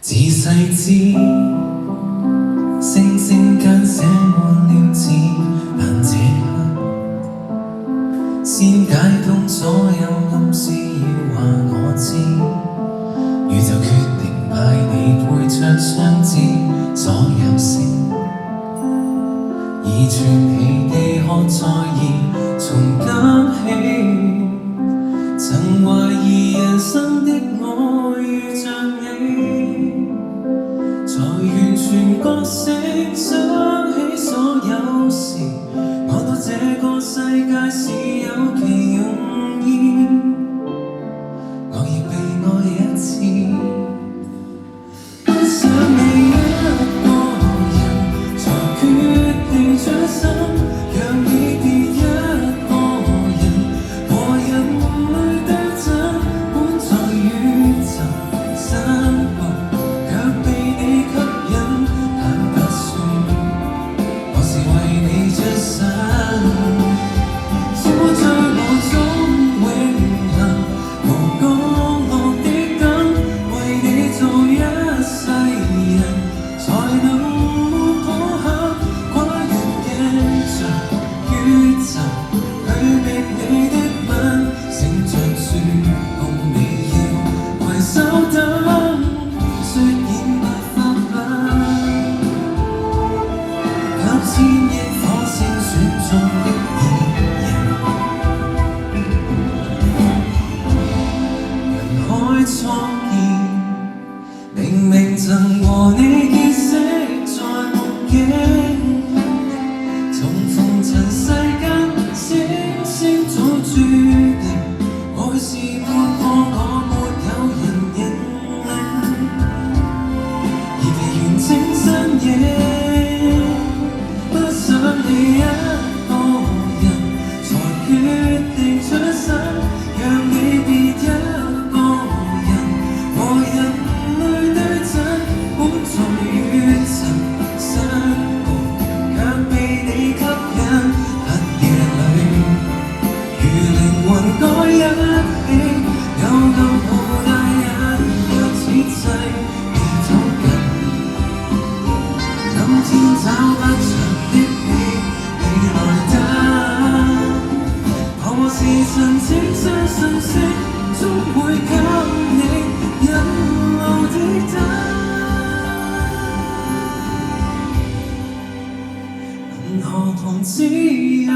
自細知星星間寫滿了字，但這刻先解通所有暗示，要話我知，宇宙決定派你陪着相知，所有事已傳奇地可在意，從今起曾懷疑人生的我遇着你，才完全覺醒，想起所有事，看到這個世界是有其用意，我亦被愛一次，不想你一個人才決定將心讓你別一個人和人類對陣，本在宇宙山谷，卻被你吸引，坦白說我是為你出生，苦追我總永恆，無降落的等，為你做一世人，才能沒可恨，跨越鏡像宇宙，去覓你的吻，醒着說共你要攜手等，雖然沒法吻，給千億火星選中的異人，人海初見，明明曾和你結識在夢境，重逢塵世間，星星早注定，過去是半個我沒有人引領，而其完整身影，不想你一個人才決定出生，讓你別一個人和人類對陣，本在宇宙山谷，卻被你吸引，黑夜裏如靈魂該一起，有咁好大隱約此際未走近，今天找不着的你來等，何時曾請相信息終會給你引路的燈，銀河同指引。